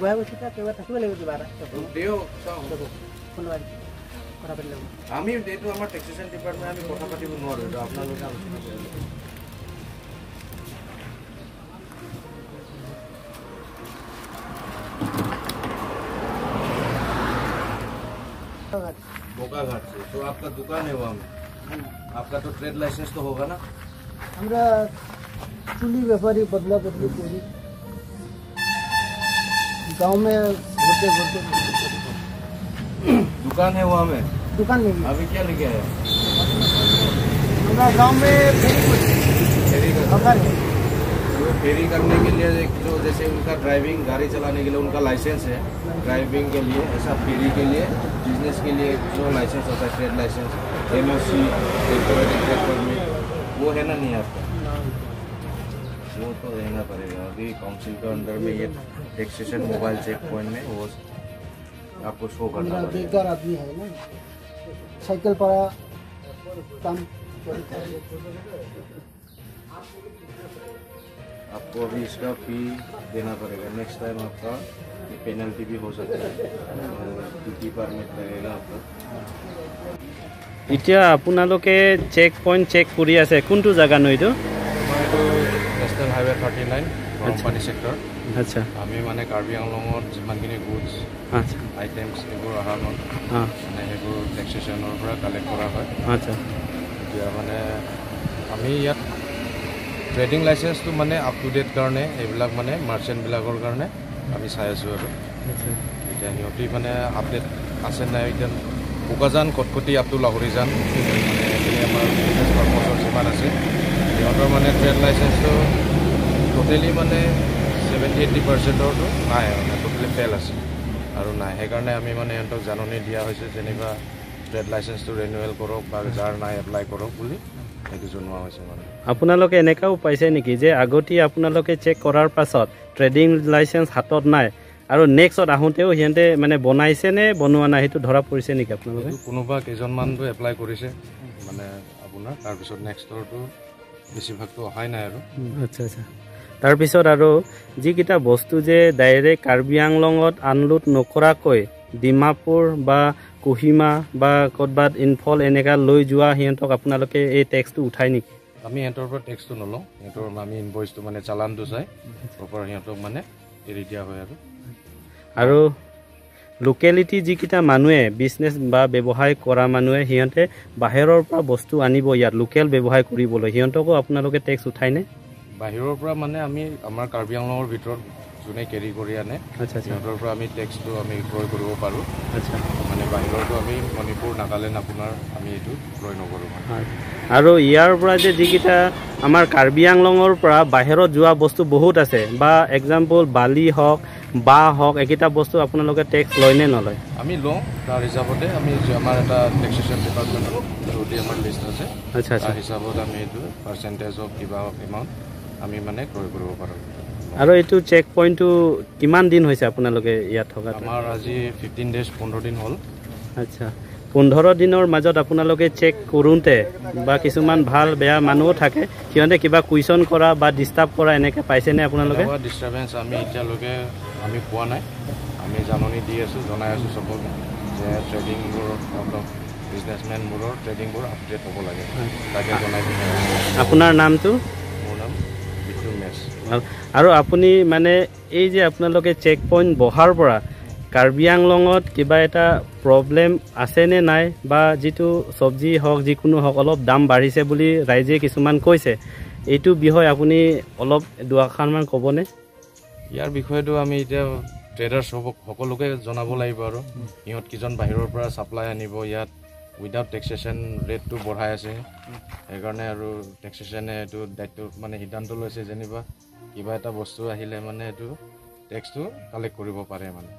আগবঢ়াই গৈছে কিবা থাকিব লাগিব কিবা এটা আমি এইটো আমাৰ টেক্সেশ্যন ডিপাৰ্টমেণ্ট আমি কথা পাতিব নোৱাৰোঁ এইটো আপোনালোকে আলোচনা কৰিব बोकाघाट से तो आपका दुकान है वहाँ में आपका तो ट्रेड लाइसेंस तो होगा ना हमारा चुली व्यापारी बदला बदली पूरी गांव में घूरते घूरते दुकान है वहाँ में दुकान नहीं अभी क्या लेके आया हमारा गांव में फेरी करने के लिए जो जैसे उनका ड्राइविंग गाड़ी चलाने के लिए उनका लाइसेंस है ड्राइविंग के लिए ऐसा फेरी के लिए बिजनेस के लिए जो लाइसेंस होता है trade licence NOC temporary trade permit वो है ना नहीं आपका वो तो रहना पड़ेगा अभी काउंसिल के अंडर में ये टैक्सेशन मोबाइल चेक पॉइंट में वो आपको शो करना पड़ेगा बेकार आदमी है ना साइकिल पर काम आपको अभी इसका फी देना पड़ेगा नेक्स्ट टाइम आपका पेनल्टी भी हो सकता है ड्यूटी परमिट लगेगा आपका এতিয়া আপোনালোকে চেক পইণ্ট চেক কৰি আছে কোনটো জাগা ন এইটো नेशनल हाईवे 39 গৰমপানী সেক্টৰ আচ্ছা আমি মানে কাৰ্বি আংলঙত যিমানখিনি গুডছ আচ্ছা আইটেমছ এইবোৰ অহা মানে সেইবোৰ টেক্সেশ্যনৰ পৰা কালেক্ট কৰা হয় আচ্ছা এতিয়া মানে আমি ইয়াত ট্ৰেডিং লাইচেন্সটো মানে আপ টু ডেট কাৰণে এইবিলাক মানে মাৰ্চেণ্টবিলাকৰ কাৰণে আমি চাই আছোঁ আৰু এতিয়া সিহঁতি মানে আপডেট আছে নাই এতিয়া বোকাজান কটকটি আপ টু লাহৰিজান মানে আমাৰ বিজনেছ পাৰ্পছৰ যিমান আছে সিহঁতৰ মানে ট্ৰেড লাইচেন্সটো টোটেলি মানে 70-80%টো নাই মানে টোটেলি ফেল আছে আৰু নাই সেইকাৰণে আমি মানে সিহঁতক জাননী দিয়া হৈছে যেনিবা ট্ৰেড লাইচেন্সটো ৰিনিউৱেল কৰক বা যাৰ নাই এপ্লাই কৰক বুলি সেইটো জনোৱা হৈছে মানে আপোনালোকে এনেকাও পাইছে নেকি যে আগতে আপোনালোকে চেক কৰাৰ পাছত ট্ৰেডিং লাইসেন্স হাতত নাই আৰু নেক্সট আহোঁতেও হিহঁতে মানে বনাইছে নে বনোৱা নাই সেইটো ধৰা পৰিছে নেকি আপোনালোকে কোনোবা কেইজনমানটো এপ্লাই কৰিছে মানে আপোনাৰ তাৰপিছত নেক্সটৰটো বেছিভাগটো অহাই নাই আৰু আচ্ছা আচ্ছা তাৰপিছত আৰু যিকেইটা বস্তু যে ডাইৰেক্ট কাৰ্বি আংলঙত আনলোড নকৰাকৈ ডিমাপুৰ বা কোহিমা বা ক'ৰবাত ইনফল এনেকা লৈ যোৱা সিহঁতক আপোনালোকে এই টেক্সটো উঠাই নেকি আমি সিহঁতৰ পৰা টেক্সটো নলওঁ সিহঁতৰ আমি ইনভইচটো মানে চালানটো চাই প্ৰপাৰ সিহঁতক মানে এৰি দিয়া হয় আৰু লোকেলিটি যিকেইটা মানুহে বিজনেছ বা ব্যৱসায় কৰা মানুহে সিহঁতে বাহিৰৰ পৰা বস্তু আনিব ইয়াত লোকেল ব্যৱসায় কৰিবলৈ সিহঁতকো আপোনালোকে টেক্স উঠাইনে বাহিৰৰ পৰা মানে আমি আমাৰ কাৰ্বি আংলঙৰ ভিতৰত যোনে কেৰি কৰি আনে আচ্ছা সিহঁতৰ পৰা আমি টেক্সটো আমি ক্ৰয় কৰিব পাৰোঁ আচ্ছা মানে বাহিৰতো আমি মণিপুৰ নাগালেণ্ড আপোনাৰ আমি এইটো ক্ৰয় নকৰোঁ আৰু ইয়াৰ পৰা যে যিকেইটা আমাৰ কাৰ্বি আংলঙৰ পৰা বাহিৰত যোৱা বস্তু বহুত আছে বা এক্সাম্পল বালি হওক বাঁহ হওক এইকেইটা বস্তু আপোনালোকে টেক্স লয় নে নলয় আমি লওঁ তাৰ হিচাপতে আমি আমাৰ এটা টেক্সেশ্যন ডিপাৰ্টমেণ্টৰ যদি আমাৰ লিষ্ট আছে আচ্ছা আচ্ছা তাৰ হিচাপত আমি এইটো পাৰ্চেণ্টেজ অফ কিবা এমাউণ্ট আমি মানে ক্ৰয় কৰিব পাৰোঁ আৰু এইটো চেক পইণ্টটো কিমান দিন হৈছে আপোনালোকে ইয়াত থকা আমাৰ আজি 15 ডেজ 15 দিন হ'ল আচ্ছা 15 দিনৰ মাজত আপোনালোকে চেক কৰোঁতে বা কিছুমান ভাল বেয়া মানুহো থাকে সিহঁতে কিবা কুৱেশ্যন কৰা বা ডিষ্টাৰ্ব কৰা এনেকৈ পাইছেনে আপোনালোকে ডিষ্টাৰ্বেঞ্চ আমি এতিয়ালৈকে আমি পোৱা নাই আমি জাননী দি আছোঁ জনাই আছোঁ চবকে যে ট্ৰেডিংবোৰ অলপ বিজনেছমেনবোৰৰ ট্ৰেডিংবোৰ আপডেট হ'ব লাগে তাকে জনাই দিছোঁ আপোনাৰ নামটো মোৰ নাম বিটু মেছ আৰু আপুনি মানে এই যে আপোনালোকে চেক পইণ্ট বহাৰ পৰা কাৰ্বি আংলঙত কিবা এটা প্ৰব্লেম আছেনে নাই বা যিটো চব্জি হওক যিকোনো হওক অলপ দাম বাঢ়িছে বুলি ৰাইজে কিছুমান কৈছে এইটো বিষয় আপুনি অলপ দুআষাৰমান ক'বনে ইয়াৰ বিষয়টো আমি এতিয়া ট্ৰেডাৰ্ছ সকলোকে জনাব লাগিব আৰু সিহঁত কিজন বাহিৰৰ পৰা ছাপ্লাই আনিব ইয়াত উইদাউট টেক্সেশ্যন ৰেটটো বঢ়াই আছে সেইকাৰণে আৰু টেক্সেশ্যনে এইটো দায়িত্ব মানে সিদ্ধান্ত লৈছে যেনিবা কিবা এটা বস্তু আহিলে মানে এইটো টেক্সটো কালেক্ট কৰিব পাৰে মানে